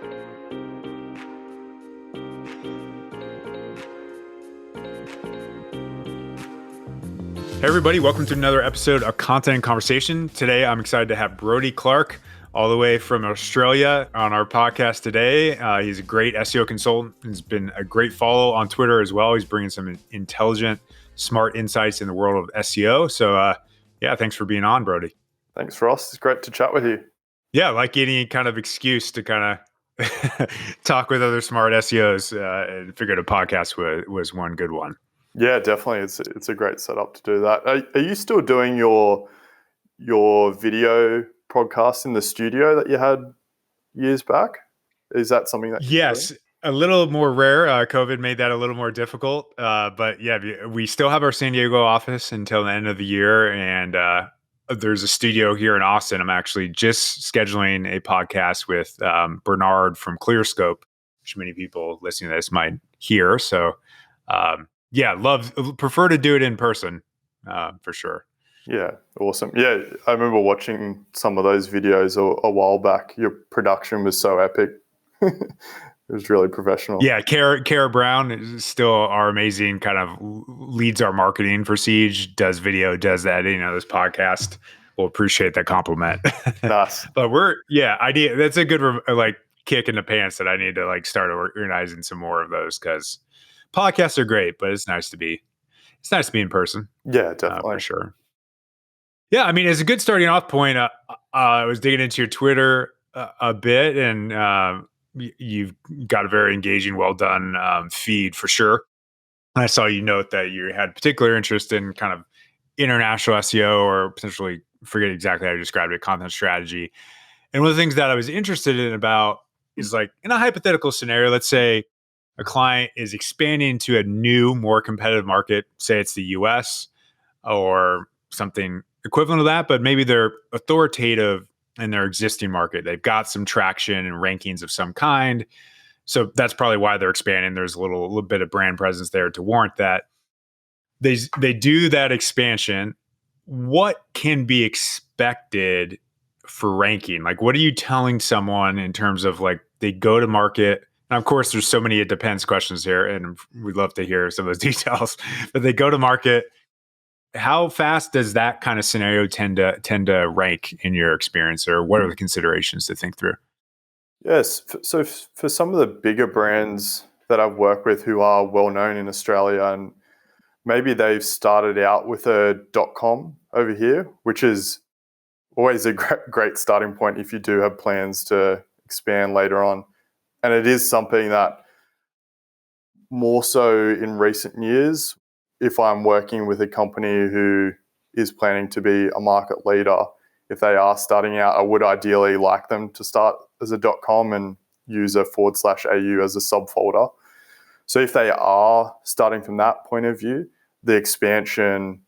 Hey everybody, welcome to another episode of Content and Conversation. Today I'm excited to have Brodie Clark all the way from Australia on our podcast today. He's a great SEO consultant. He's been a great follow on Twitter as well. He's bringing some intelligent, smart insights in the world of SEO. So thanks for being on, Brodie. Thanks, Ross. It's great to chat with you. Yeah, like any kind of excuse to kind of talk with other smart SEOs and figured a podcast was one good one. Yeah, definitely. It's a great setup to do that. Are you still doing your video podcast in the studio that you had years back? Is that something that Yes, a little more rare. COVID made that a little more difficult. But yeah, we still have our San Diego office until the end of the year. And there's a studio here in Austin. I'm actually just scheduling a podcast with Bernard from ClearScope, which many people listening to this might hear. So prefer to do it in person for sure. Yeah, awesome. Yeah, I remember watching some of those videos a while back. Your production was so epic. It was really professional. Yeah, Kara Brown is still our amazing kind of leads our marketing for Siege, does video, does editing of this podcast. We'll appreciate that compliment. Nice. But that's a good kick in the pants that I need to start organizing some more of those, because podcasts are great, but it's nice to be in person. Yeah, definitely. For sure. Yeah, I mean, as a good starting off point, I was digging into your Twitter a bit, and you've got a very engaging, well done feed for sure. I saw you note that you had particular interest in kind of international SEO, or potentially, forget exactly how you described it, content strategy. And one of the things that I was interested in about is, like, in a hypothetical scenario, let's say a client is expanding to a new, more competitive market, say it's the US or something equivalent to that, but maybe they're authoritative in their existing market. They've got some traction and rankings of some kind. So that's probably why they're expanding. There's a little bit of brand presence there to warrant that. They do that expansion. What can be expected for ranking? Like, what are you telling someone in terms of, like, they go to market? And of course, there's so many it depends questions here, and we'd love to hear some of those details. But they go to market. How fast does that kind of scenario tend to rank in your experience, or what are the considerations to think through? Yes. So for some of the bigger brands that I've worked with who are well known in Australia, and maybe they've started out with a .com over here, which is always a great starting point if you do have plans to expand later on. And it is something that more so in recent years, if I'm working with a company who is planning to be a market leader, if they are starting out, I would ideally like them to start as a .com and use a /au as a subfolder. So if they are starting from that point of view, the expansion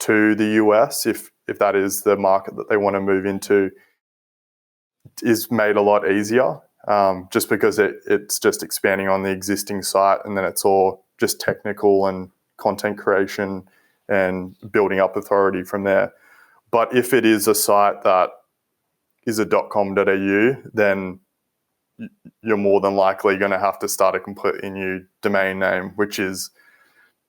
to the US, if that is the market that they want to move into, is made a lot easier, just because it's just expanding on the existing site, and then it's all just technical and content creation and building up authority from there. But if it is a site that is a .com.au, then you're more than likely going to have to start a completely new domain name, which is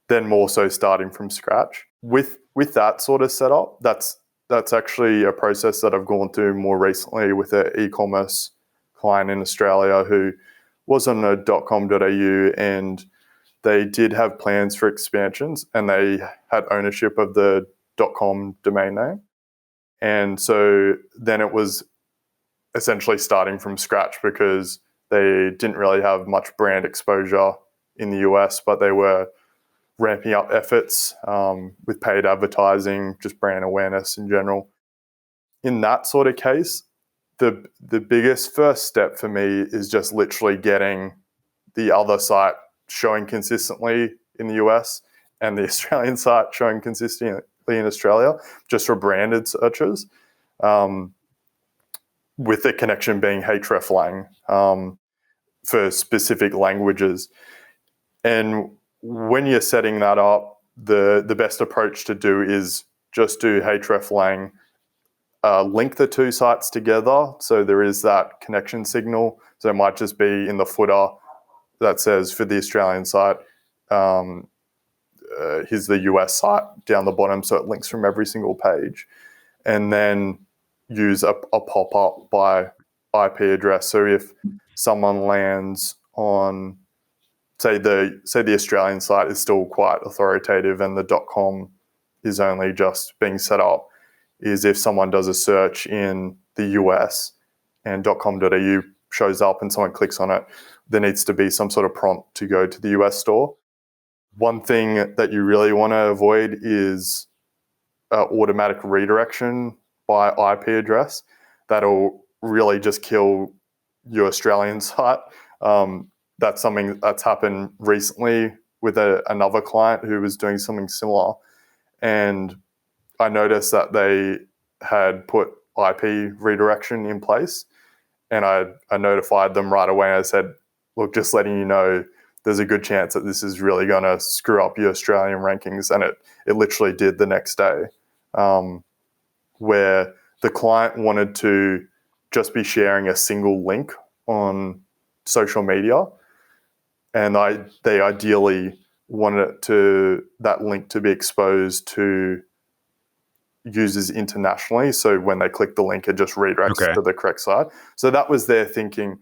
then more so starting from scratch. With that sort of setup, that's actually a process that I've gone through more recently with an e-commerce client in Australia who was on a .com.au, and they did have plans for expansions, and they had ownership of the .com domain name. And so then it was essentially starting from scratch, because they didn't really have much brand exposure in the US, but they were ramping up efforts with paid advertising, just brand awareness in general. In that sort of case, the biggest first step for me is just literally getting the other site showing consistently in the US and the Australian site showing consistently in Australia, just for branded searches, with the connection being hreflang for specific languages. And when you're setting that up, the best approach to do is just do hreflang link the two sites together. So there is that connection signal. So it might just be in the footer that says for the Australian site, here's the US site down the bottom. So it links from every single page. And then use a pop-up by IP address. So if someone lands on, say the Australian site is still quite authoritative and the .com is only just being set up, is if someone does a search in the US and .com.au shows up and someone clicks on it, there needs to be some sort of prompt to go to the US store. One thing that you really want to avoid is automatic redirection by IP address. That'll really just kill your Australian site. That's something that's happened recently with another client who was doing something similar. And I noticed that they had put IP redirection in place. And I notified them right away. I said, look, just letting you know, there's a good chance that this is really going to screw up your Australian rankings. And it literally did the next day, where the client wanted to just be sharing a single link on social media. And they ideally wanted that link to be exposed to users internationally. So when they click the link, it just redirects to the correct site. So that was their thinking.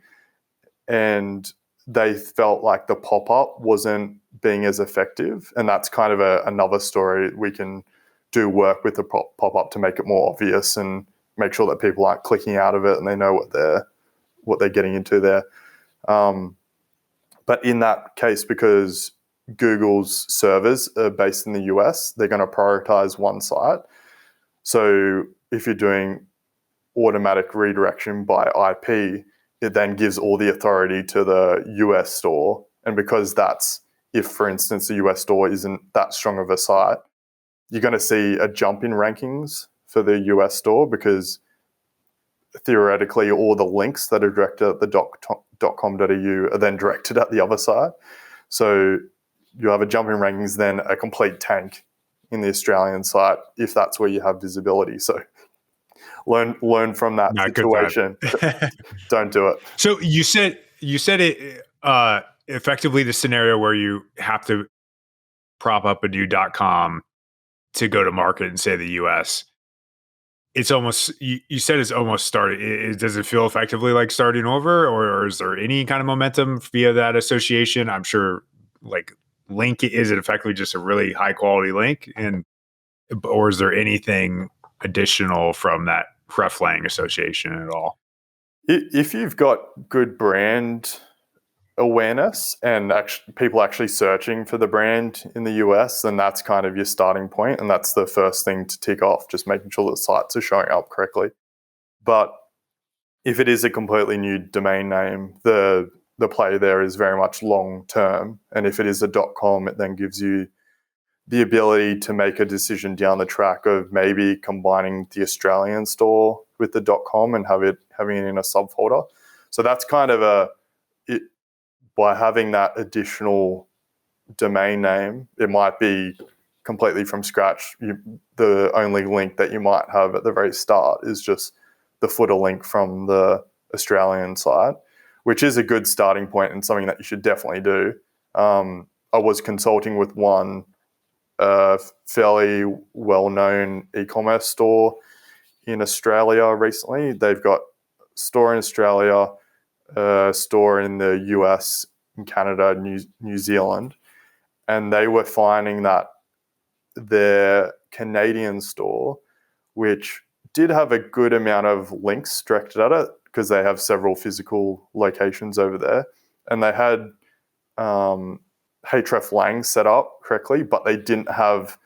And they felt like the pop-up wasn't being as effective. And that's kind of another story. We can do work with the pop-up to make it more obvious and make sure that people aren't clicking out of it and they know what they're getting into there. But in that case, because Google's servers are based in the US, they're going to prioritize one site. So if you're doing automatic redirection by IP, it then gives all the authority to the US store. And because if, for instance, the US store isn't that strong of a site, you're going to see a jump in rankings for the US store because theoretically all the links that are directed at the .com.au are then directed at the other side. So you have a jump in rankings, then a complete tank in the Australian site if that's where you have visibility. So learn from that situation. Don't do it. So you said it effectively the scenario where you have to prop up a new .com to go to market and say the US. It's almost, you said it's almost started. Does it feel effectively like starting over, or is there any kind of momentum via that association? I'm sure like link, is it effectively just a really high quality link, or is there anything additional from that hreflang association at all? If you've got good brand awareness and people actually searching for the brand in the US, then that's kind of your starting point, and that's the first thing to tick off, just making sure that sites are showing up correctly. But if it is a completely new domain name, the play there is very much long term, and if it is a .com, it then gives you the ability to make a decision down the track of maybe combining the Australian store with the .com and having it in a subfolder. So that's kind of by having that additional domain name, it might be completely from scratch. The only link that you might have at the very start is just the footer link from the Australian site, which is a good starting point and something that you should definitely do. I was consulting with one fairly well-known e-commerce store in Australia recently. They've got a store in Australia, a store in the US, in Canada, New Zealand, and they were finding that their Canadian store, which did have a good amount of links directed at it because they have several physical locations over there, and they had hreflang set up correctly, but they didn't have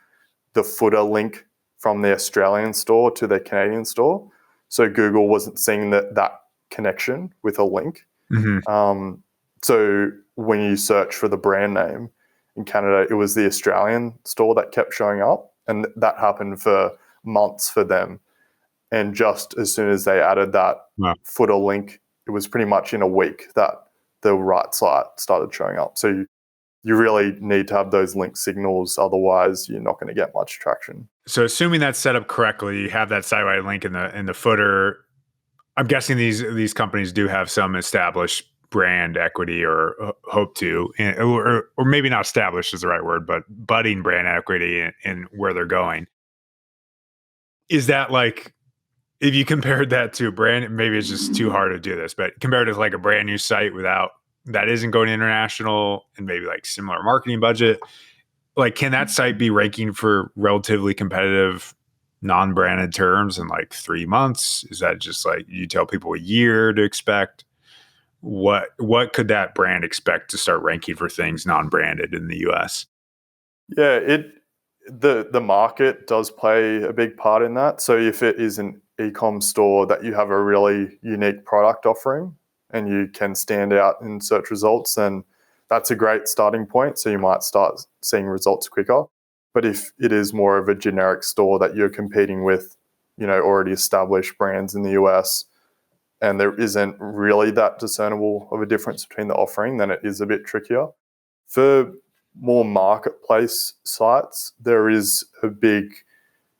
the footer link from the Australian store to their Canadian store. So Google wasn't seeing that connection with a link. Mm-hmm. So when you search for the brand name in Canada, it was the Australian store that kept showing up, and that happened for months for them. And just as soon as they added that footer link, it was pretty much in a week that the right site started showing up. So you really need to have those link signals. Otherwise, you're not going to get much traction. So assuming that's set up correctly, you have that site-wide link in the footer. I'm guessing these companies do have some established brand equity or hope to, or maybe not established is the right word, but budding brand equity in where they're going. Is that like, if you compared that to a brand, maybe it's just too hard to do this, but compared to like a brand new site that isn't going international and maybe like similar marketing budget, like can that site be ranking for relatively competitive non-branded terms in like 3 months? Is that just like you tell people a year to expect? What could that brand expect to start ranking for things non-branded in the US? Yeah, the market does play a big part in that. So if it is an e-com store that you have a really unique product offering and you can stand out in search results, then that's a great starting point. So you might start seeing results quicker. But if it is more of a generic store that you're competing with, already established brands in the US, and there isn't really that discernible of a difference between the offering, then it is a bit trickier. For more marketplace sites, there is a big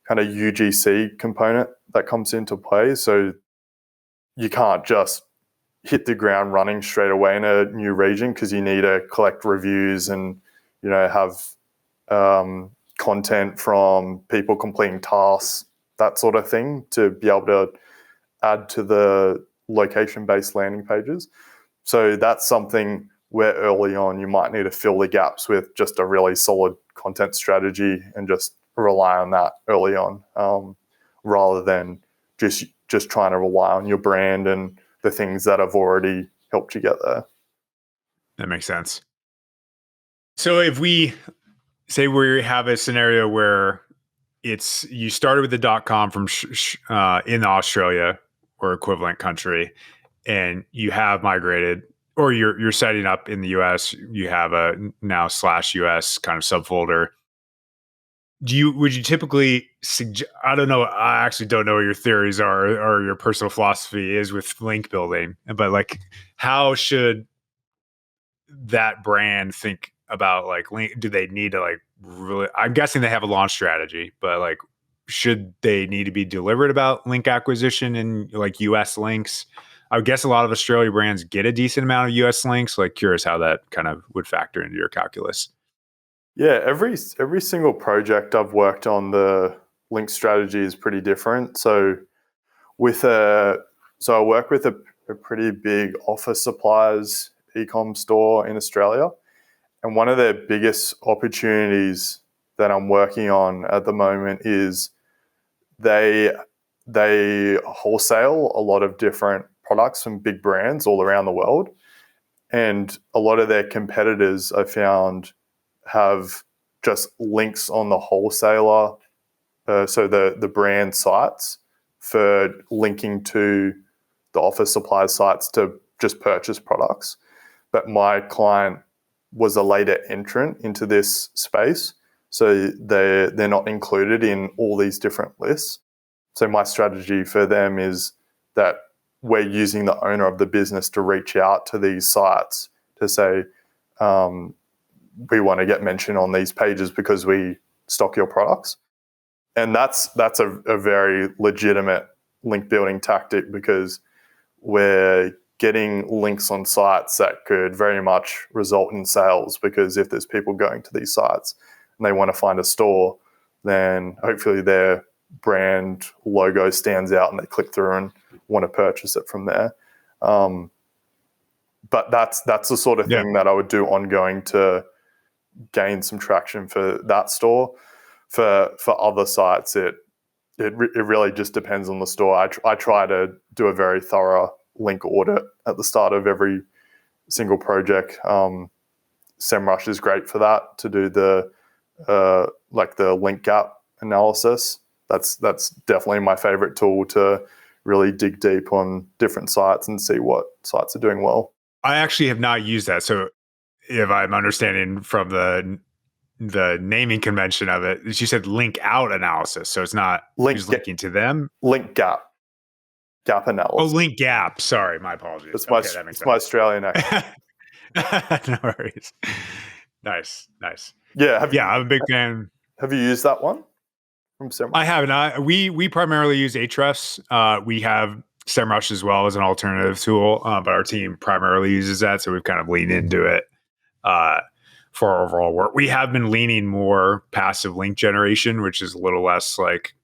kind of UGC component that comes into play. So you can't just hit the ground running straight away in a new region because you need to collect reviews and have content from people completing tasks, that sort of thing, to be able to add to the location-based landing pages. So that's something where early on you might need to fill the gaps with just a really solid content strategy and just rely on that early on, rather than just trying to rely on your brand and the things that have already helped you get there. That makes sense. So if we say we have a scenario where you started with the .com from in Australia or equivalent country, and you have migrated, or you're setting up in the US, you have a now /US kind of subfolder. Would you typically suggest, I don't know, I actually don't know what your theories are or your personal philosophy is with link building, but like how should that brand think about like link? Do they need to like really, I'm guessing they have a launch strategy, but like should they need to be deliberate about link acquisition and like US links? I would guess a lot of Australia brands get a decent amount of US links. Like curious how that kind of would factor into your calculus. Yeah, every single project I've worked on, the link strategy is pretty different. So I work with a pretty big office supplies e-com store in Australia, and one of their biggest opportunities that I'm working on at the moment is they wholesale a lot of different products from big brands all around the world, and a lot of their competitors I found have just links on the wholesaler, so the brand sites, for linking to the office supply sites to just purchase products. But my client was a later entrant into this space, so they're not included in all these different lists. So my strategy for them is that we're using the owner of the business to reach out to these sites to say, we want to get mentioned on these pages because we stock your products. And that's a very legitimate link building tactic, because we're getting links on sites that could very much result in sales, because if there's people going to these sites and they want to find a store, then hopefully their brand logo stands out and they click through and want to purchase it from there. But that's the sort of thing that I would do ongoing to gain some traction for that store. For other sites, it really just depends on the store. I try to do a very thorough link audit at the start of every single project. SEMrush is great for that, to do the link gap analysis. That's definitely my favorite tool to really dig deep on different sites and see what sites are doing well. I actually have not used that. So if I'm understanding from the naming convention of it, she said link out analysis. So it's not just linking to them. Link gap analysis. Oh, link gap. Sorry, my apologies. It's my Australian accent. No worries. Nice. Yeah, Yeah, I'm a big fan. have you used that one from SEMrush? I haven't. We primarily use Ahrefs. We have SEMrush as well as an alternative tool, but our team primarily uses that, so we've kind of leaned into it uh, for our overall work. We have been leaning more passive link generation, which is a little less like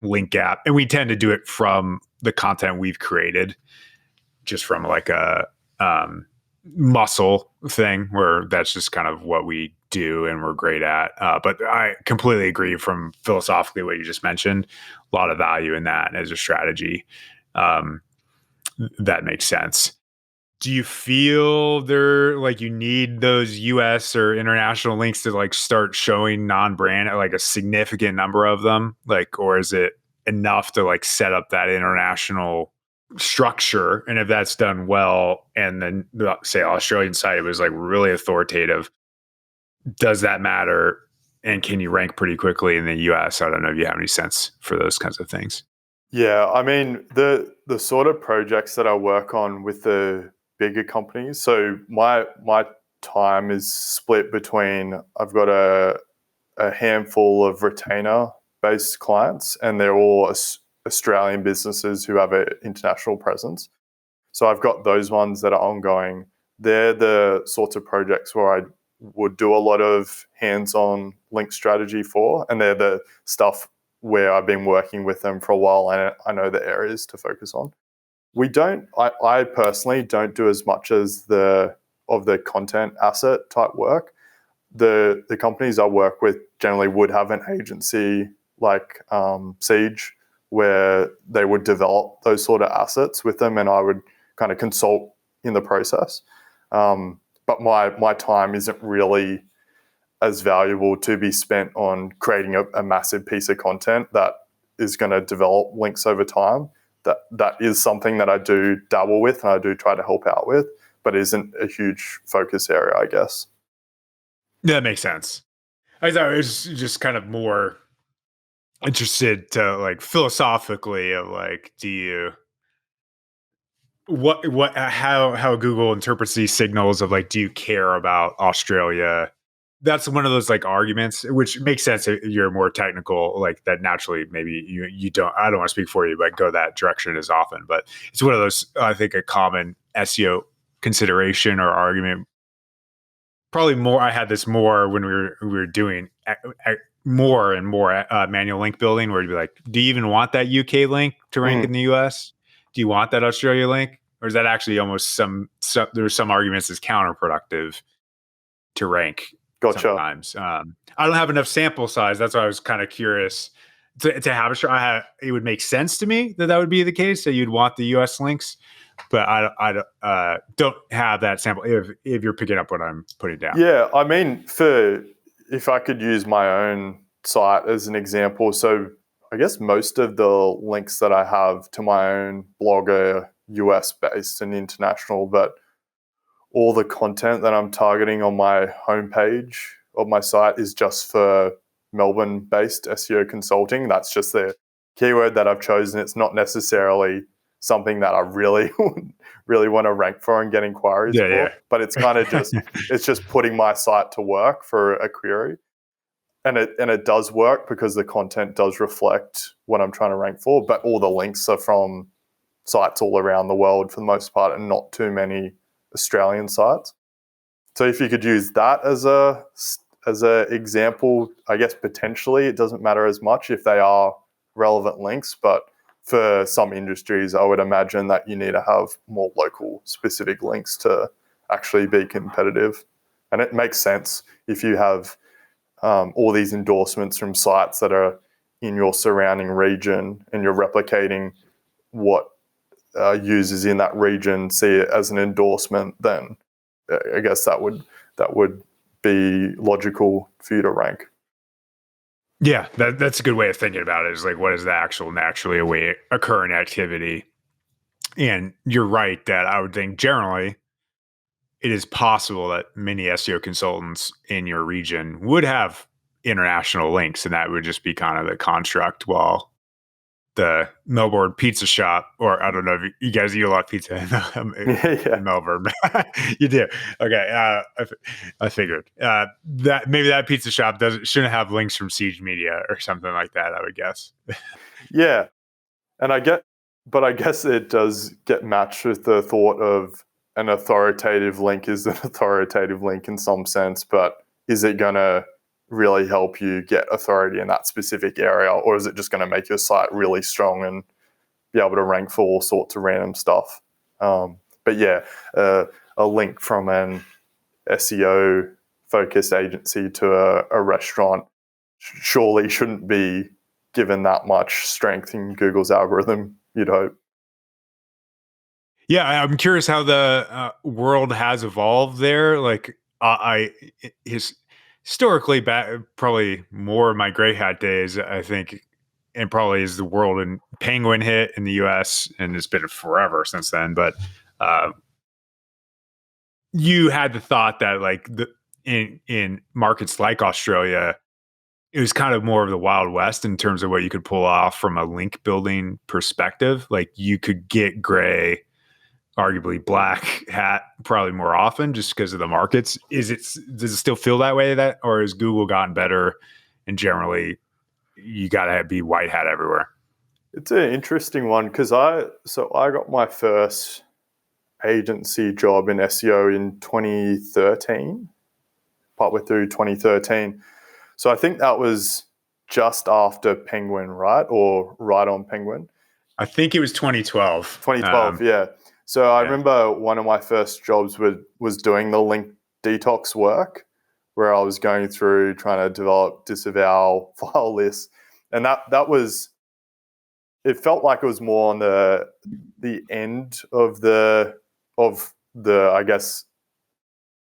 link gap, and we tend to do it from the content we've created, just from like a muscle thing where that's just kind of what we do and we're great at. But I completely agree from philosophically what you just mentioned. A lot of value in that as a strategy. That makes sense. Do you feel there like you need those US or international links to like start showing non-brand, like a significant number of them? Like, or is it enough to like set up that international structure? And if that's done well, and then the, say, Australian site was like really authoritative, does that matter? And can you rank pretty quickly in the US? I don't know if you have any sense for those kinds of things. Yeah, I mean the sort of projects that I work on with the bigger companies. So my time is split between I've got a handful of retainer based clients, and they're all Australian businesses who have an international presence. So I've got those ones that are ongoing. They're the sorts of projects where I would do a lot of hands-on link strategy for, and they're the stuff where I've been working with them for a while and I know the areas to focus on. I personally don't do as much as the content asset type work. The companies I work with generally would have an agency like Siege, where they would develop those sort of assets with them, and I would kind of consult in the process. But my time isn't really as valuable to be spent on creating a massive piece of content that is going to develop links over time. That is something that I do dabble with and I do try to help out with, but isn't a huge focus area, I guess. That makes sense. I thought it was just kind of more interested to like philosophically of like, do you how Google interprets these signals of like, do you care about Australia? That's one of those like arguments, which makes sense if you're more technical, like that naturally maybe you don't, I don't want to speak for you, but go that direction as often. But it's one of those, I think, a common SEO consideration or argument. Probably more, I had this more when we were doing more and more manual link building, where you'd be like, do you even want that UK link to rank in the US? Do you want that Australia link? Or is that actually almost there's some arguments as counterproductive to rank Gotcha. sometimes. I don't have enough sample size. That's why I was kind of curious to have it would make sense to me that would be the case, that you'd want the US links, but I don't have that sample if you're picking up what I'm putting down. Yeah, I mean, if I could use my own site as an example, so I guess most of the links that I have to my own blog are US based and international, but all the content that I'm targeting on my homepage of my site is just for Melbourne-based SEO consulting. That's just the keyword that I've chosen. It's not necessarily something that I really want to rank for and get inquiries for. Yeah. But it's kind of just it's just putting my site to work for a query. And it does work because the content does reflect what I'm trying to rank for, but all the links are from sites all around the world for the most part, and not too many Australian sites. So if you could use that as a example, I guess potentially it doesn't matter as much if they are relevant links, but for some industries, I would imagine that you need to have more local specific links to actually be competitive. And it makes sense if you have all these endorsements from sites that are in your surrounding region and you're replicating what users in that region see it as an endorsement, then I guess that would be logical for you to rank. Yeah, that's a good way of thinking about it. Is like, what is the actual naturally occurring activity? And you're right that I would think generally it is possible that many SEO consultants in your region would have international links, and that would just be kind of the construct. Well, the Melbourne pizza shop, or I don't know if you guys eat a lot of pizza Yeah. in Melbourne. You do. Okay. I figured that maybe that pizza shop shouldn't have links from Siege Media or something like that, I would guess. Yeah. And I guess it does get matched with the thought of an authoritative link is an authoritative link in some sense, but is it going to really help you get authority in that specific area, or is it just going to make your site really strong and be able to rank for all sorts of random stuff? But yeah, a link from an SEO focused agency to a restaurant surely shouldn't be given that much strength in Google's algorithm, you'd hope. Yeah, I'm curious how the world has evolved there. Like, historically, back probably more of my gray hat days, I think, and probably as the world and Penguin hit in the U.S. and it's been forever since then. But uh, you had the thought that like in markets like Australia, it was kind of more of the Wild West in terms of what you could pull off from a link building perspective. Like you could get gray, arguably black hat probably more often just because of the markets. Does it still feel that way, that, or has Google gotten better and generally you got to be white hat everywhere? It's an interesting one because I got my first agency job in SEO in 2013, partway through 2013. So I think that was just after Penguin, right? Or right on Penguin? I think it was 2012. 2012, yeah. So I Yeah. remember one of my first jobs was doing the link detox work, where I was going through trying to develop disavow file lists, and that was, it felt like it was more on the end of the I guess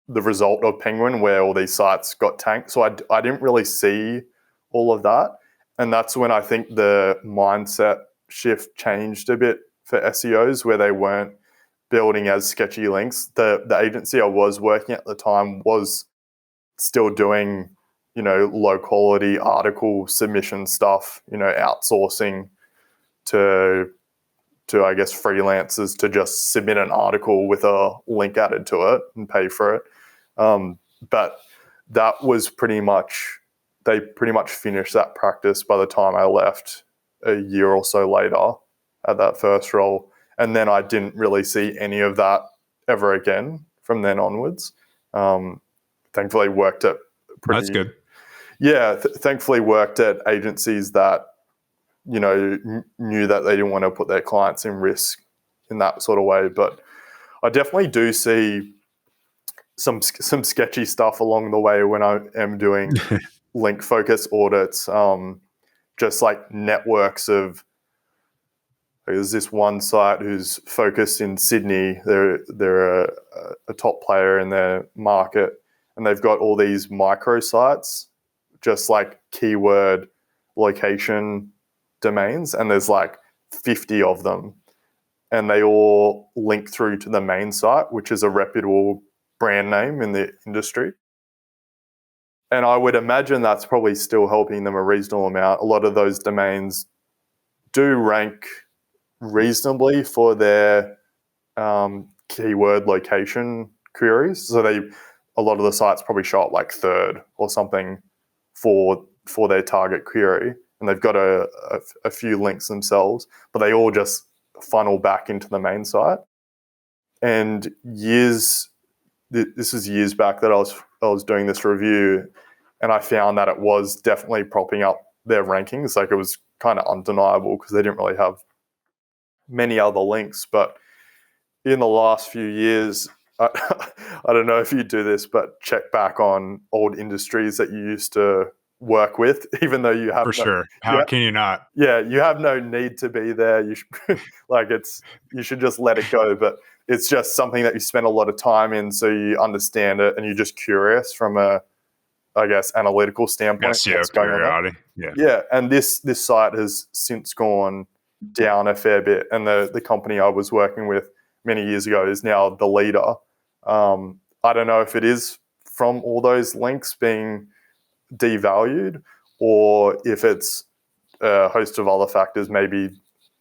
the result of Penguin, where all these sites got tanked. So I didn't really see all of that, and that's when I think the mindset shift changed a bit for SEOs, where they weren't building as sketchy links. The agency I was working at the time was still doing, low quality article submission stuff, outsourcing to I guess freelancers to just submit an article with a link added to it and pay for it. But that was they pretty much finished that practice by the time I left a year or so later at that first role. And then I didn't really see any of that ever again from then onwards. Thankfully worked at That's good. Yeah, thankfully worked at agencies that, knew that they didn't want to put their clients in risk in that sort of way. But I definitely do see some sketchy stuff along the way when I am doing link focus audits. Just like networks of, there's this one site who's focused in Sydney. They're a top player in their market, and they've got all these micro sites, just like keyword location domains, and there's like 50 of them, and they all link through to the main site, which is a reputable brand name in the industry. And I would imagine that's probably still helping them a reasonable amount. A lot of those domains do rank reasonably for their keyword location queries. So a lot of the sites probably show up like third or something for their target query, and they've got a few links themselves, but they all just funnel back into the main site. And this is years back that I was doing this review, and I found that it was definitely propping up their rankings. Like, it was kind of undeniable because they didn't really have many other links. But in the last few years, I don't know if you do this, but check back on old industries that you used to work with, even though you have For sure. How can you not? Yeah, you have no need to be there. You should, you should just let it go. But it's just something that you spend a lot of time in, so you understand it, and you're just curious from a, I guess, analytical standpoint. SEO What's going on curiosity. there. Yeah, and this site has since gone down a fair bit, and the company I was working with many years ago is now the leader. I don't know if it is from all those links being devalued, or if it's a host of other factors. Maybe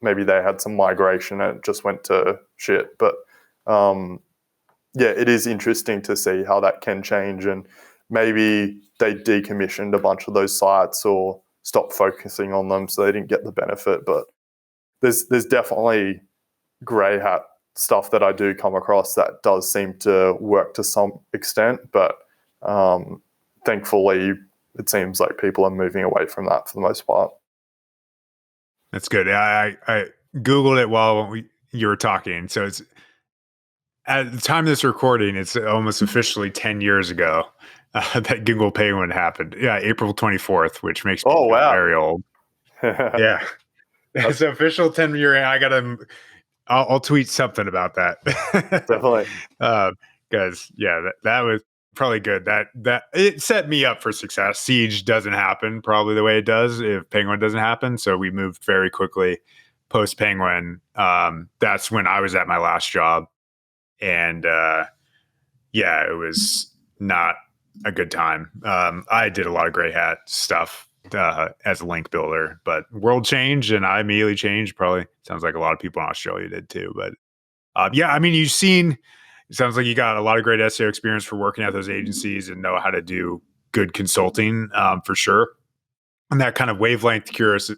they had some migration and it just went to shit. But it is interesting to see how that can change, and maybe they decommissioned a bunch of those sites or stopped focusing on them so they didn't get the benefit. But there's definitely grey hat stuff that I do come across that does seem to work to some extent, but thankfully it seems like people are moving away from that for the most part. That's good. I Googled it while you were talking. So it's at the time of this recording, it's almost officially 10 years ago that Google Penguin happened. Yeah, April 24th, which makes me feel very old. Yeah. It's an official 10-year. I'll tweet something about that. Definitely. Because that was probably good. That it set me up for success. Siege doesn't happen probably the way it does if Penguin doesn't happen. So we moved very quickly post Penguin. That's when I was at my last job, and it was not a good time. I did a lot of gray hat stuff as a link builder, but world changed and I immediately changed. Probably sounds like a lot of people in Australia did too. But it sounds like you got a lot of great SEO experience for working at those agencies and know how to do good consulting for sure. And that kind of wavelength, curious,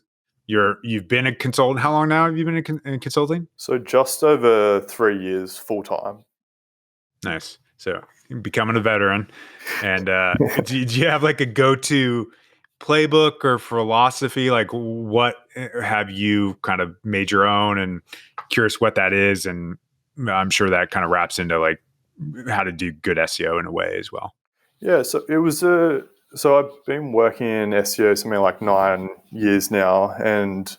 you've been a consultant. How long now have you been in consulting? So just over 3 years full time. Nice. So becoming a veteran. And do you have like a go-to playbook or philosophy? Like what have you kind of made your own, and curious what that is? And I'm sure that kind of wraps into like how to do good SEO in a way as well. Yeah. So it was so I've been working in SEO something like 9 years now. And,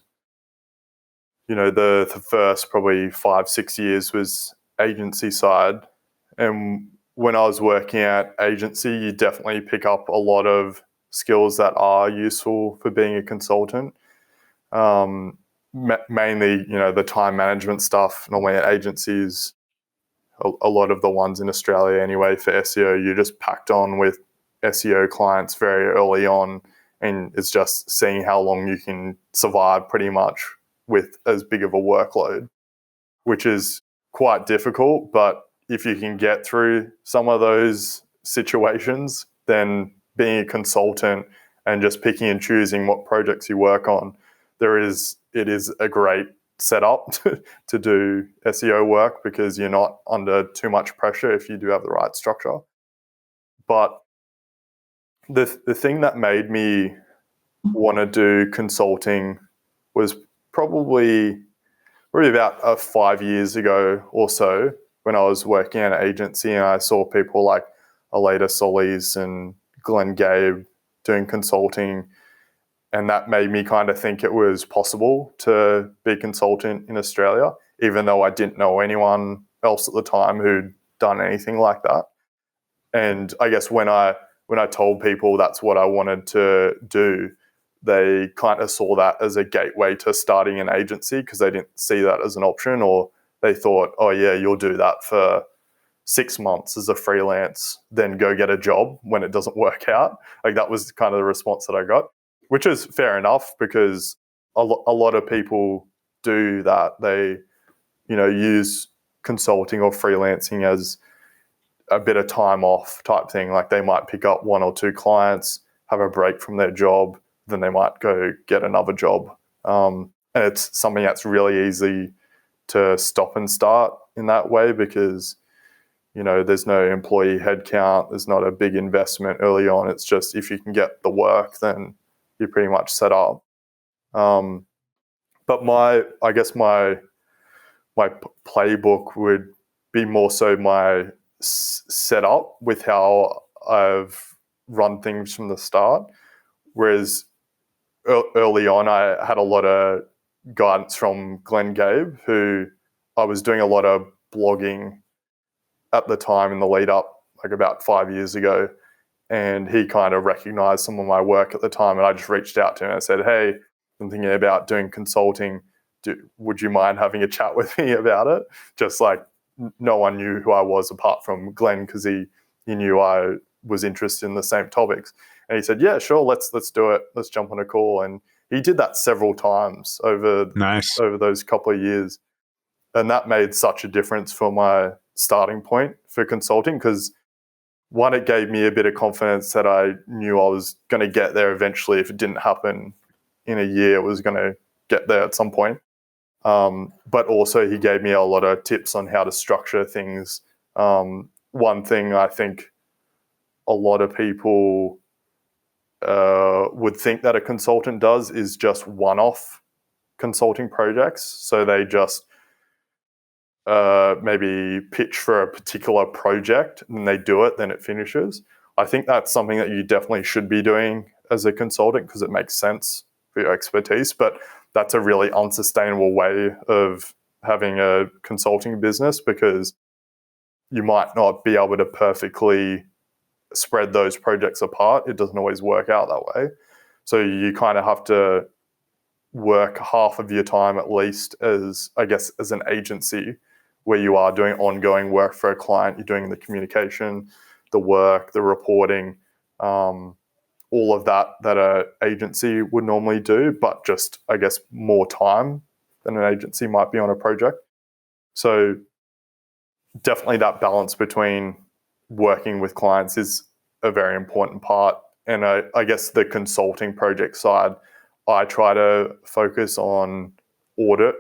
the first probably 5-6 years was agency side. And when I was working at agency, you definitely pick up a lot of skills that are useful for being a consultant. Mainly, the time management stuff. Normally at agencies, a lot of the ones in Australia anyway for SEO, you're just packed on with SEO clients very early on, and it's just seeing how long you can survive pretty much with as big of a workload, which is quite difficult. But if you can get through some of those situations, then being a consultant and just picking and choosing what projects you work on, it is a great setup to do SEO work, because you're not under too much pressure if you do have the right structure. But the thing that made me want to do consulting was probably about 5 years ago or so, when I was working at an agency and I saw people like Aleda Solis and Glenn Gabe doing consulting. And that made me kind of think it was possible to be a consultant in Australia, even though I didn't know anyone else at the time who'd done anything like that. And I guess when I told people that's what I wanted to do, they kind of saw that as a gateway to starting an agency, because they didn't see that as an option, or they thought, oh yeah, you'll do that for 6 months as a freelance, then go get a job when it doesn't work out. Like that was kind of the response that I got, which is fair enough, because a lot of people do that. They, use consulting or freelancing as a bit of time off type thing. Like they might pick up 1 or 2 clients, have a break from their job, then they might go get another job. And it's something that's really easy to stop and start in that way, because, there's no employee headcount. There's not a big investment early on. It's just if you can get the work, then you're pretty much set up. But my playbook would be more so my setup with how I've run things from the start. Whereas early on, I had a lot of guidance from Glenn Gabe, who I was doing a lot of blogging at the time in the lead up, like about 5 years ago. And he kind of recognized some of my work at the time. And I just reached out to him and I said, hey, I'm thinking about doing consulting. Would you mind having a chat with me about it? Just like no one knew who I was apart from Glenn, because he knew I was interested in the same topics. And he said, yeah, sure, let's do it. Let's jump on a call. And he did that several times over Nice. those couple of years. And that made such a difference for my starting point for consulting, because one, it gave me a bit of confidence that I knew I was going to get there eventually. If it didn't happen in a year, it was going to get there at some point. But also he gave me a lot of tips on how to structure things. One thing I think a lot of people would think that a consultant does is just one-off consulting projects. So they just maybe pitch for a particular project and they do it, then it finishes. I think that's something that you definitely should be doing as a consultant because it makes sense for your expertise, but that's a really unsustainable way of having a consulting business, because you might not be able to perfectly spread those projects apart. It doesn't always work out that way. So you kind of have to work half of your time at least as, I guess, as an agency, where you are doing ongoing work for a client. You're doing the communication, the work, the reporting, all of that an agency would normally do, but just, I guess, more time than an agency might be on a project. So definitely that balance between working with clients is a very important part. And I guess the consulting project side, I try to focus on audit,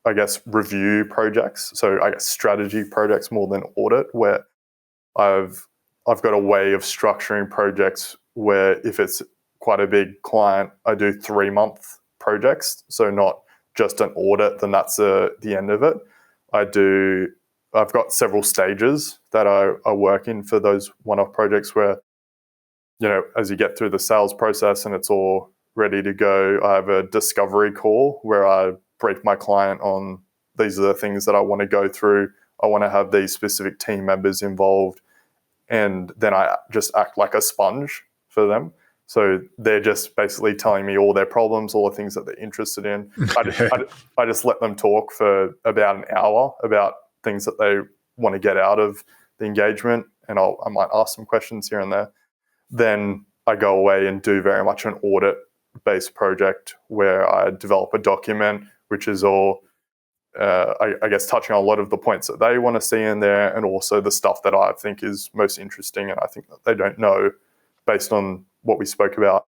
I guess, review projects. So I guess strategy projects more than audit, where I've got a way of structuring projects where if it's quite a big client, I do 3-month projects. So not just an audit, then that's the end of it. I've got several stages that I work in for those one-off projects where, as you get through the sales process and it's all ready to go, I have a discovery call where I brief my client on these are the things that I want to go through. I want to have these specific team members involved. And then I just act like a sponge for them. So they're just basically telling me all their problems, all the things that they're interested in. I just let them talk for about an hour about things that they want to get out of the engagement. And I might ask some questions here and there. Then I go away and do very much an audit-based project where I develop a document, which is all, I guess, touching on a lot of the points that they want to see in there, and also the stuff that I think is most interesting and I think that they don't know based on what we spoke about.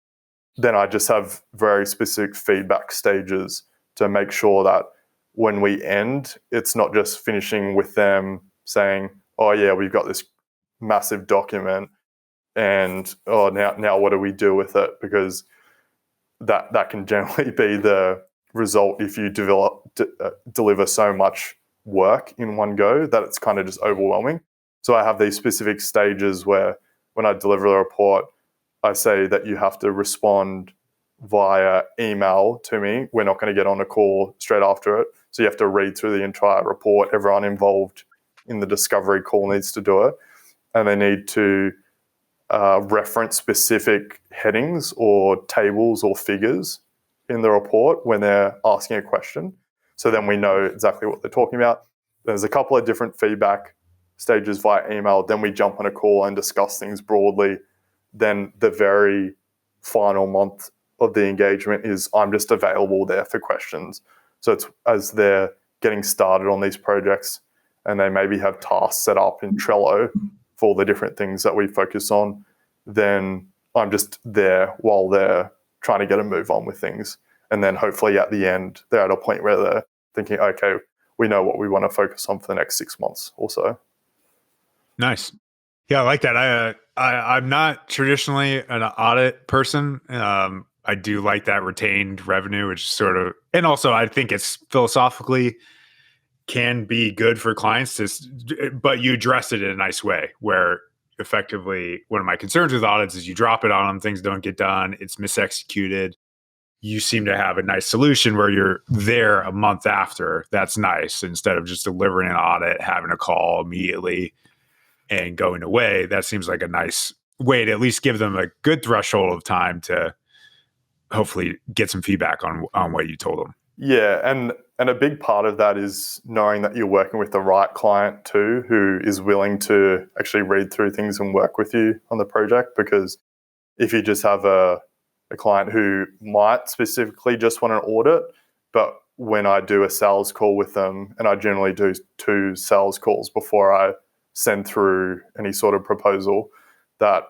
Then I just have very specific feedback stages to make sure that when we end, it's not just finishing with them saying, oh yeah, we've got this massive document and now what do we do with it? Because that can generally be the result if you deliver so much work in one go that it's kind of just overwhelming. So I have these specific stages where when I deliver the report, I say that you have to respond via email to me. We're not going to get on a call straight after it. So you have to read through the entire report. Everyone involved in the discovery call needs to do it. And they need to reference specific headings or tables or figures in the report when they're asking a question. So then we know exactly what they're talking about. There's a couple of different feedback stages via email. Then we jump on a call and discuss things broadly. Then the very final month of the engagement is I'm just available there for questions. So it's as they're getting started on these projects and they maybe have tasks set up in Trello for all the different things that we focus on, then I'm just there while they're trying to get a move on with things. And then hopefully at the end, they're at a point where they're thinking, okay, we know what we want to focus on for the next 6 months or so. Nice. Yeah, I like that. I'm not traditionally an audit person. I do like that retained revenue, which sort of, and also I think it's philosophically can be good for clients, but you address it in a nice way where effectively one of my concerns with audits is you drop it on them, things don't get done, it's misexecuted. You seem to have a nice solution where you're there a month after. That's nice. Instead of just delivering an audit, having a call immediately and going away, that seems like a nice way to at least give them a good threshold of time to hopefully get some feedback on what you told them. Yeah, and a big part of that is knowing that you're working with the right client too, who is willing to actually read through things and work with you on the project. Because if you just have a a client who might specifically just want an audit, but when I do a sales call with them, and I generally do 2 sales calls before I send through any sort of proposal, that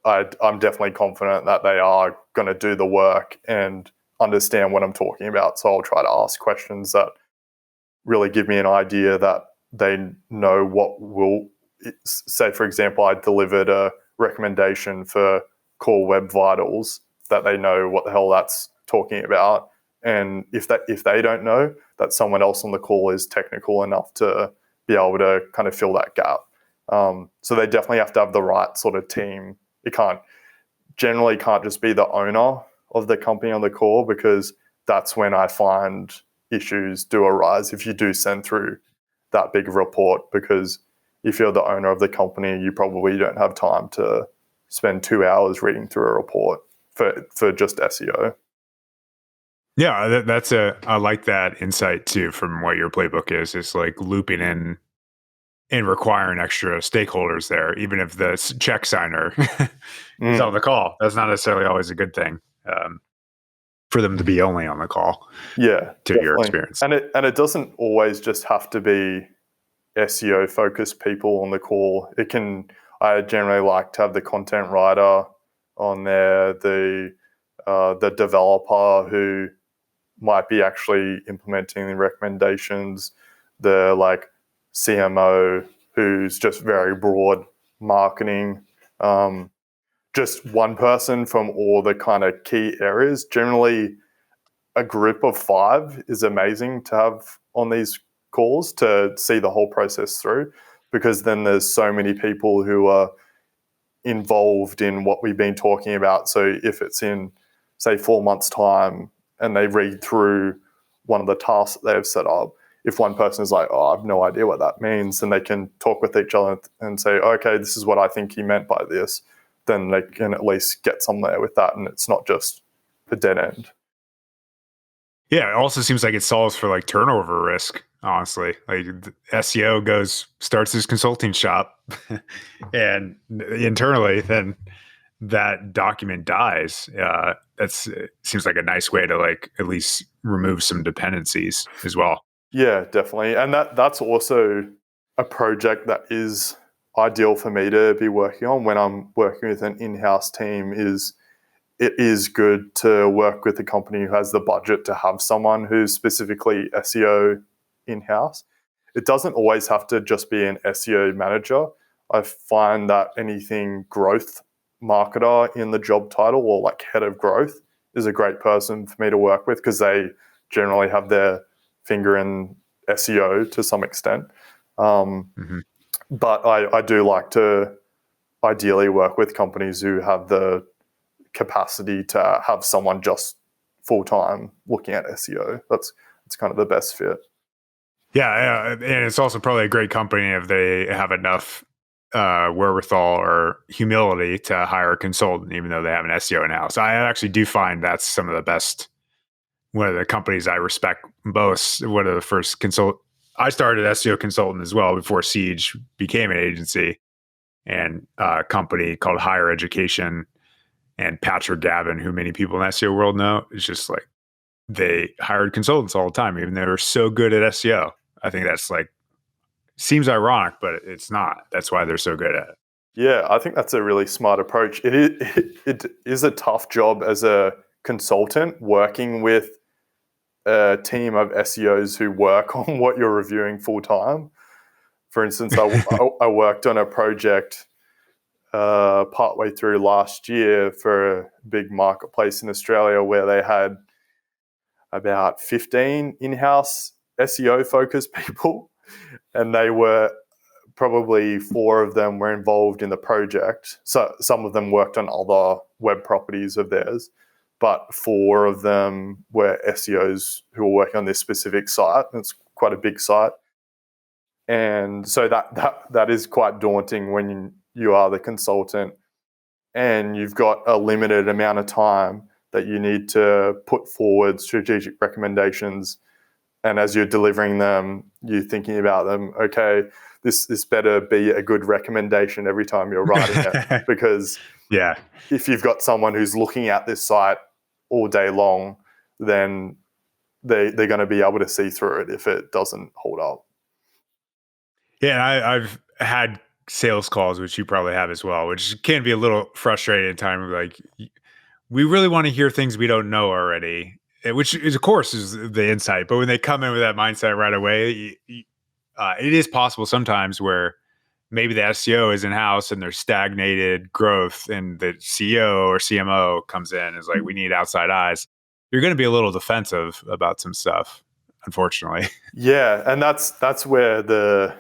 I'm definitely confident that they are going to do the work and understand what I'm talking about. So I'll try to ask questions that really give me an idea that they know what will, say for example, I delivered a recommendation for Core Web Vitals, that they know what the hell that's talking about. And if they don't know, that someone else on the call is technical enough to be able to kind of fill that gap. So they definitely have to have the right sort of team. It can't just be the owner of the company on the call, because that's when I find issues do arise if you do send through that big report. Because if you're the owner of the company, you probably don't have time to spend 2 hours reading through a report for just SEO. Yeah, I like that insight too from what your playbook is. It's like looping in and requiring extra stakeholders there, even if the check signer is on the call. That's not necessarily always a good thing for them to be only on the call. Yeah, to definitely. Your experience. And it doesn't always just have to be SEO focused people on the call. I generally like to have the content writer on there, the developer who might be actually implementing the recommendations, the like CMO who's just very broad marketing, just one person from all the kind of key areas. Generally, a group of 5 is amazing to have on these calls to see the whole process through, because then there's so many people who are involved in what we've been talking about. So if it's in, say, 4 months' time and they read through one of the tasks that they've set up, if one person is like, oh, I have no idea what that means, then they can talk with each other and say, okay, this is what I think he meant by this. Then they can at least get somewhere with that, and it's not just a dead end. Yeah, it also seems like it solves for like turnover risk, honestly. Like SEO starts his consulting shop and internally then that document dies. It seems like a nice way to like at least remove some dependencies as well. Yeah, definitely. And that's also a project that is ideal for me to be working on when I'm working with an in-house team. It is good to work with a company who has the budget to have someone who's specifically SEO in-house. It doesn't always have to just be an SEO manager. I find that anything growth marketer in the job title, or like head of growth, is a great person for me to work with, because they generally have their finger in SEO to some extent. But I do like to ideally work with companies who have the capacity to have someone just full-time looking at SEO. That's kind of the best fit. Yeah, and it's also probably a great company if they have enough wherewithal or humility to hire a consultant, even though they have an SEO in-house. I actually do find that's some of the best. One of the companies I respect most. One of the first I started as SEO consultant as well before Siege became an agency, and a company called Higher Education, and Patrick Gavin, who many people in the SEO world know, is just like they hired consultants all the time, even though they were so good at SEO. I think that's like seems ironic, but it's not. That's why they're so good at it. Yeah, I think that's a really smart approach. It is a tough job as a consultant working with a team of SEOs who work on what you're reviewing full time. For instance, I worked on a project partway through last year for a big marketplace in Australia where they had about 15 in-house SEO focused people, and they were probably 4 of them were involved in the project. So some of them worked on other web properties of theirs, but 4 of them were SEOs who were working on this specific site. It's quite a big site. And so that is quite daunting when you are the consultant and you've got a limited amount of time that you need to put forward strategic recommendations. And as you're delivering them, you're thinking about them, okay, this better be a good recommendation every time you're writing it. Because if you've got someone who's looking at this site all day long, then they're going to be able to see through it if it doesn't hold up. Yeah, I've had sales calls, which you probably have as well, which can be a little frustrating at times. Like, we really want to hear things we don't know already, which is, of course, is the insight. But when they come in with that mindset right away, it is possible sometimes where maybe the SEO is in house and there's stagnated growth, and the CEO or CMO comes in and is like, "We need outside eyes." You're going to be a little defensive about some stuff, unfortunately. Yeah, and that's where the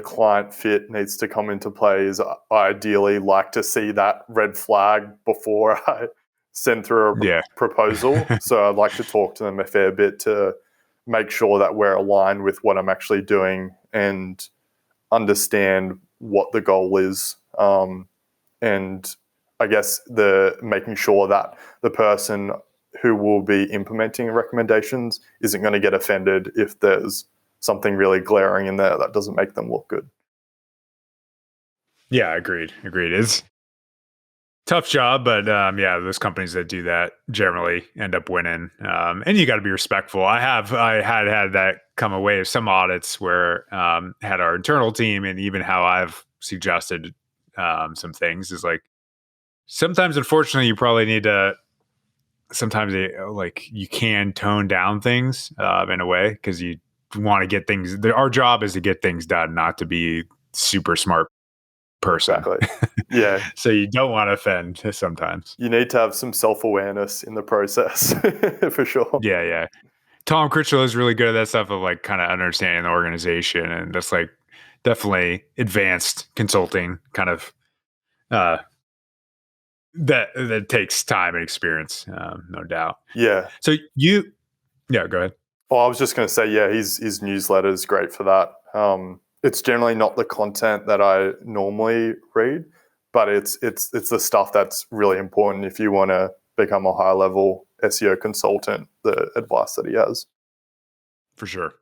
client fit needs to come into play. Is I ideally like to see that red flag before I send through a Yeah. proposal. So I'd like to talk to them a fair bit to make sure that we're aligned with what I'm actually doing and understand what the goal is. And I guess the making sure that the person who will be implementing recommendations isn't going to get offended if there's something really glaring in there that doesn't make them look good. Yeah, agreed. It's tough job, but yeah, those companies that do that generally end up winning. And you got to be respectful. I had that come away of some audits where had our internal team, and even how I've suggested some things is like, sometimes, unfortunately, you probably need to. Sometimes like, you can tone down things in a way, because you want to get things. Our job is to get things done, not to be super smart person. Exactly. Yeah. So you don't want to offend sometimes. You need to have some self-awareness in the process for sure. Yeah. Tom Critchlow is really good at that stuff of like kind of understanding the organization, and that's like definitely advanced consulting kind of that takes time and experience, no doubt. Yeah. So yeah, go ahead. Well, I was just going to say, yeah, his newsletter is great for that. It's generally not the content that I normally read, but it's the stuff that's really important if you want to become a high level SEO consultant. The advice that he has. For sure.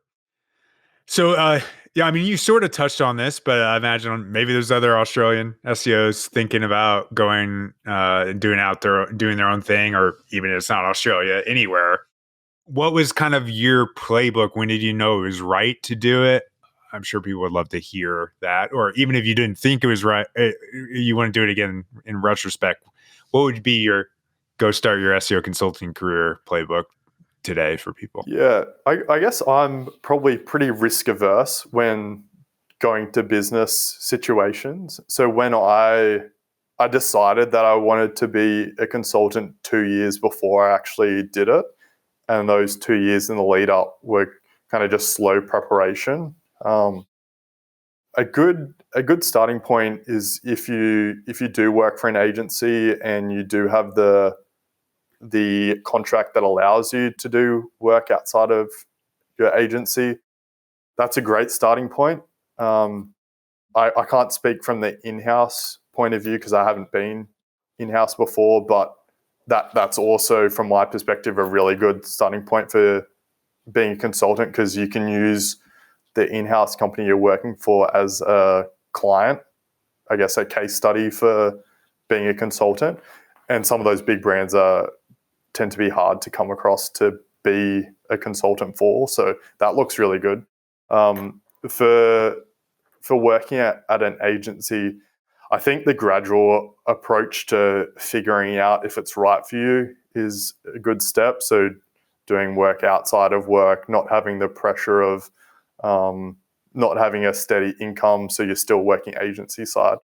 So, yeah, I mean, you sort of touched on this, but I imagine maybe there's other Australian SEOs thinking about going and doing their own thing, or even if it's not Australia, anywhere. What was kind of your playbook? When did you know it was right to do it? I'm sure people would love to hear that. Or even if you didn't think it was right, you want to do it again in retrospect. What would be your go start your SEO consulting career playbook today for people? Yeah, I guess I'm probably pretty risk averse when going to business situations. So when I decided that I wanted to be a consultant 2 years before I actually did it, and those 2 years in the lead up were kind of just slow preparation. A good starting point is if you do work for an agency and you do have the contract that allows you to do work outside of your agency, that's a great starting point. I can't speak from the in-house point of view because I haven't been in-house before, but that's also, from my perspective, a really good starting point for being a consultant, because you can use the in-house company you're working for as a client, I guess a case study for being a consultant. And some of those big brands tend to be hard to come across to be a consultant for. So that looks really good. For working at an agency, I think the gradual approach to figuring out if it's right for you is a good step. So doing work outside of work, not having the pressure of not having a steady income, so you're still working agency side.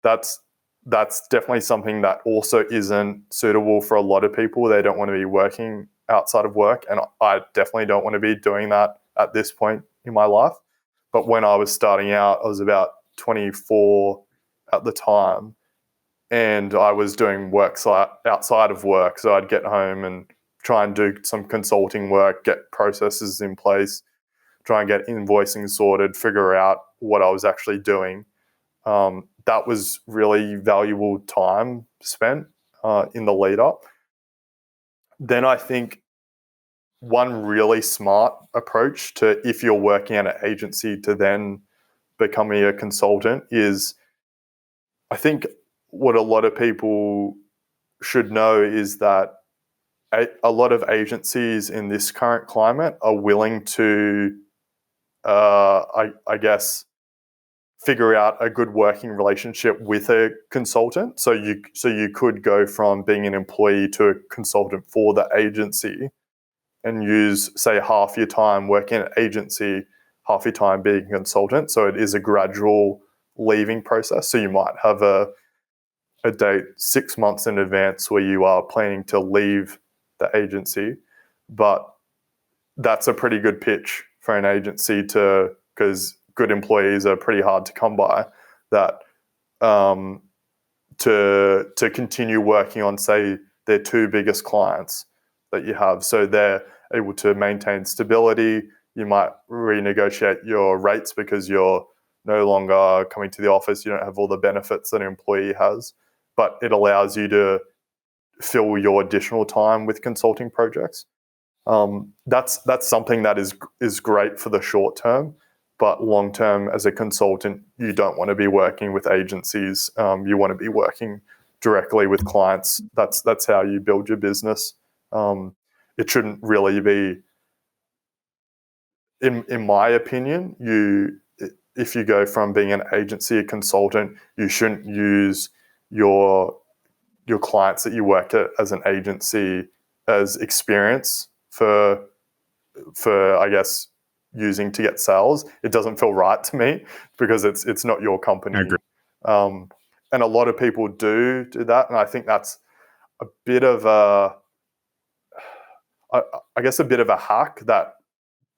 That's definitely something that also isn't suitable for a lot of people. They don't want to be working outside of work, and I definitely don't want to be doing that at this point in my life. But when I was starting out, I was about 24 at the time, and I was doing work outside of work. So I'd get home and try and do some consulting work, get processes in place, try and get invoicing sorted, figure out what I was actually doing. That was really valuable time spent in the lead up. Then I think one really smart approach to, if you're working at an agency, to then becoming a consultant is, I think what a lot of people should know is that a lot of agencies in this current climate are willing to, I guess, figure out a good working relationship with a consultant. So you could go from being an employee to a consultant for the agency and use, say, half your time working at an agency, half your time being a consultant. So it is a gradual leaving process. So you might have a date 6 months in advance where you are planning to leave the agency, but that's a pretty good pitch for an agency to, because good employees are pretty hard to come by, that to continue working on, say, their two biggest clients that you have. So they're able to maintain stability. You might renegotiate your rates because you're no longer coming to the office. You don't have all the benefits that an employee has, but it allows you to fill your additional time with consulting projects. That's something that is great for the short term, but long term, as a consultant, you don't want to be working with agencies. You want to be working directly with clients. That's how you build your business. It shouldn't really be, in my opinion, if you go from being an agency a consultant, you shouldn't use your clients that you work at as an agency as experience for I guess using to get sales. It doesn't feel right to me because it's not your company. I agree. And a lot of people do that, and I think that's a bit of I guess a bit of a hack that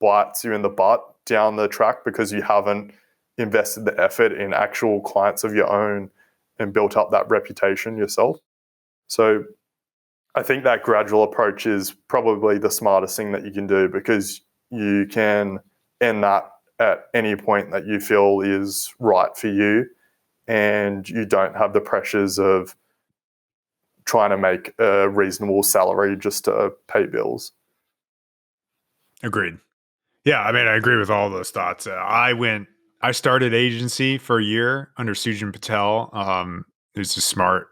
bites you in the butt down the track because you haven't invested the effort in actual clients of your own and built up that reputation yourself. So I think that gradual approach is probably the smartest thing that you can do, because you can end that at any point that you feel is right for you, and you don't have the pressures of trying to make a reasonable salary just to pay bills. Agreed. Yeah, I mean, I agree with all those thoughts. I started agency for a year under Sujan Patel, who's a smart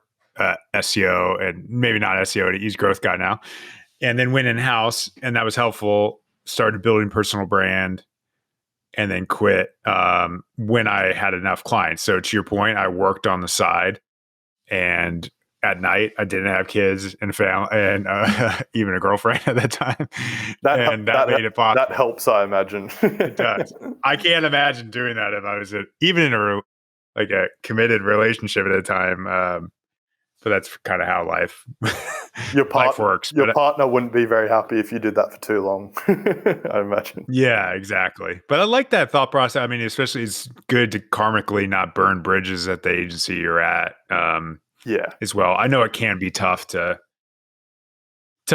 SEO and maybe not SEO, he's growth guy now. And then went in house, and that was helpful. Started building personal brand, and then quit when I had enough clients. So to your point, I worked on the side, and at night I didn't have kids and family and even a girlfriend at that time. That made it possible. That helps, I imagine. It does. I can't imagine doing that if I was even in a committed relationship at a time. But that's kind of how life works. Your partner wouldn't be very happy if you did that for too long, I imagine. Yeah, exactly. But I like that thought process. I mean, especially it's good to karmically not burn bridges at the agency you're at. As well. I know it can be tough to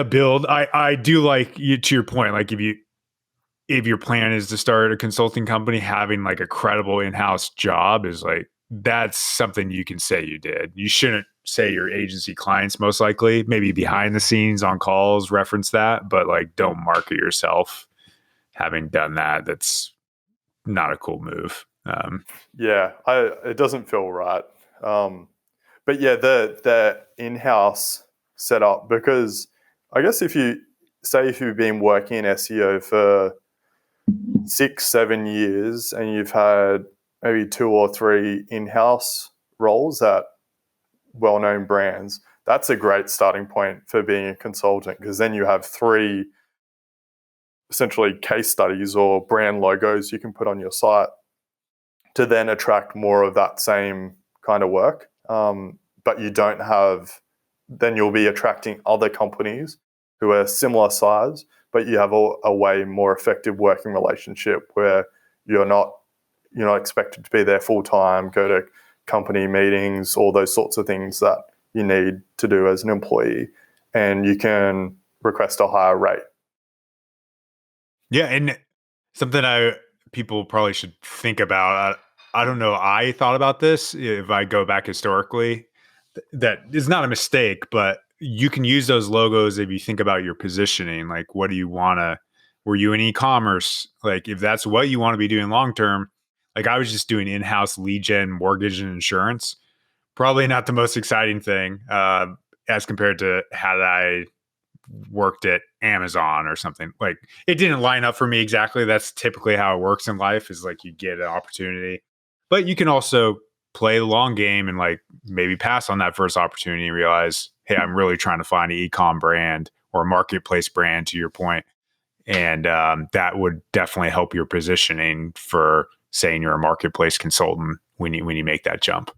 build. I do like you, to your point, like if your plan is to start a consulting company, having like a credible in-house job is like, that's something you can say you did. You shouldn't say your agency clients, most likely, maybe behind the scenes on calls, reference that, but like don't market yourself having done that. That's not a cool move. It doesn't feel right. But yeah, the in-house setup, because I guess if you've been working in SEO for 6-7 years and you've had maybe 2 or 3 in-house roles at well-known brands, that's a great starting point for being a consultant, because then you have 3 essentially case studies or brand logos you can put on your site to then attract more of that same kind of work. But you don't have, then you'll be attracting other companies who are similar size, but you have a way more effective working relationship where you're not expected to be there full time, go to company meetings, all those sorts of things that you need to do as an employee, and you can request a higher rate. Yeah, and something people probably should think about. I don't know. I thought about this if I go back historically. That is not a mistake, but you can use those logos if you think about your positioning. Like, what do you want to? Were you in e-commerce? Like, if that's what you want to be doing long term, like I was just doing in-house lead gen, mortgage, and insurance. Probably not the most exciting thing as compared to had I worked at Amazon or something. Like, it didn't line up for me exactly. That's typically how it works in life, is like you get an opportunity, but you can also play the long game and like maybe pass on that first opportunity and realize, hey, I'm really trying to find an e-com brand or a marketplace brand, to your point. And that would definitely help your positioning for saying you're a marketplace consultant when you make that jump.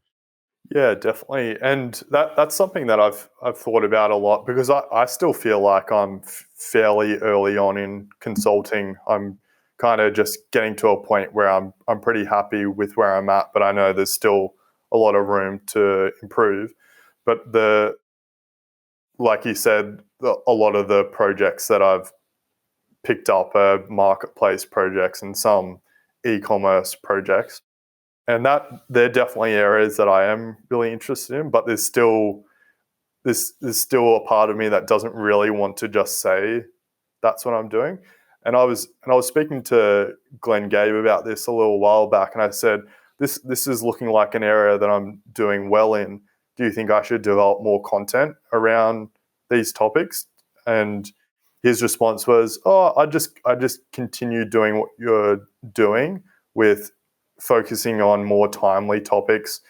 Yeah, definitely. And that's something that I've thought about a lot, because I still feel like I'm fairly early on in consulting. I'm kind of just getting to a point where I'm pretty happy with where I'm at, but I know there's still a lot of room to improve. But like you said, a lot of the projects that I've picked up are marketplace projects and some e-commerce projects. And that they're definitely areas that I am really interested in, but there's still a part of me that doesn't really want to just say that's what I'm doing. And I was speaking to Glenn Gabe about this a little while back, and I said, this is looking like an area that I'm doing well in. Do you think I should develop more content around these topics? And his response was, "Oh, I just continue doing what you're doing, with focusing on more timely topics,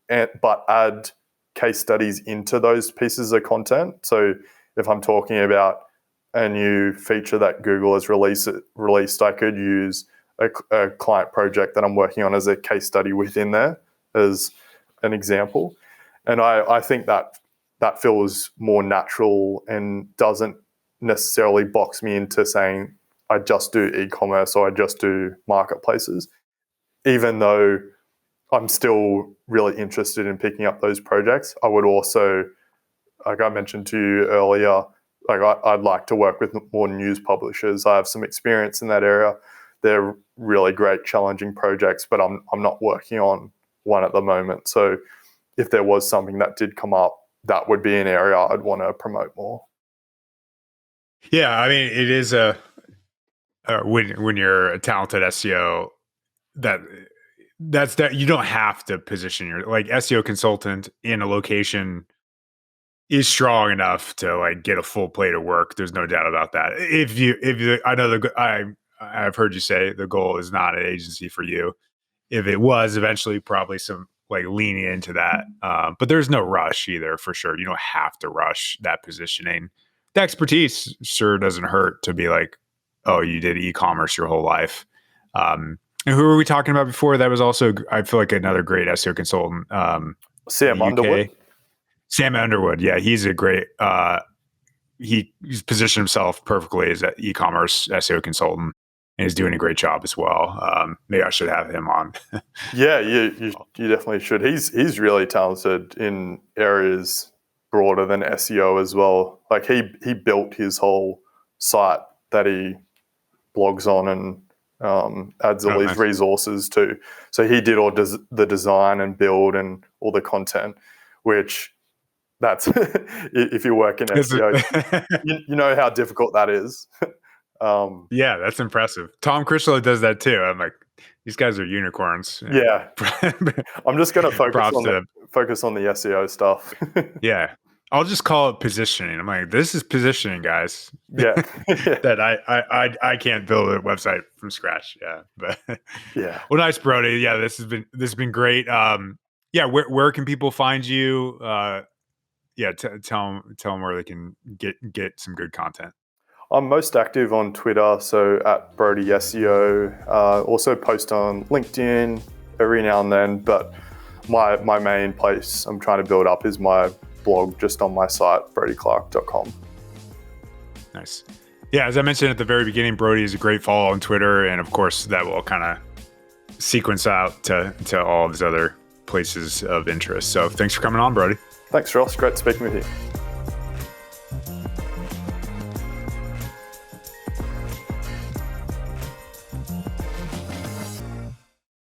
but add case studies into those pieces of content." So if I'm talking about a new feature that Google has released, I could use a client project that I'm working on as a case study within there as an example. And I think that feels more natural and doesn't necessarily box me into saying I just do e-commerce or I just do marketplaces, even though I'm still really interested in picking up those projects. I would also, like I mentioned to you earlier, like I'd like to work with more news publishers. I have some experience in that area. They're really great, challenging projects, but I'm not working on one at the moment. So if there was something that did come up, that would be an area I'd want to promote more. Yeah, I mean, it is when you're a talented SEO, that's you don't have to position your like SEO consultant in a location is strong enough to like get a full plate of work. There's no doubt about that. If you, I know I've heard you say the goal is not an agency for you. If it was, eventually probably some like leaning into that. But there's no rush either, for sure. You don't have to rush that positioning. The expertise sure doesn't hurt to be like, oh, you did e-commerce your whole life. And who were we talking about before? That was also, I feel like, another great SEO consultant. Sam Underwood. Sam Underwood. Yeah, he's a great, he's positioned himself perfectly as an e-commerce SEO consultant and is doing a great job as well. Maybe I should have him on. Yeah, you definitely should. He's really talented in areas broader than SEO as well. Like he built his whole site that he blogs on and adds all these resources to. So he did all the design and build and all the content, which that's if you work in SEO, you know how difficult that is. Yeah, that's impressive. Tom Crislow does that too. I'm like, these guys are unicorns. Yeah. I'm just going to focus on the SEO stuff. Yeah. I'll just call it positioning. I'm like, this is positioning, guys. Yeah. That I can't build a website from scratch. Yeah. But yeah. Well, nice, Brodie. Yeah, this has been great. Yeah, where can people find you? Yeah, tell them where they can get some good content. I'm most active on Twitter, so at Brodie SEO. Also post on LinkedIn every now and then, but my main place I'm trying to build up is my blog just on my site, brodieclark.com. Nice. Yeah, as I mentioned at the very beginning, Brodie is a great follow on Twitter, and of course that will kind of sequence out to all of his other places of interest. So thanks for coming on, Brodie. Thanks, Ross. Great speaking with you.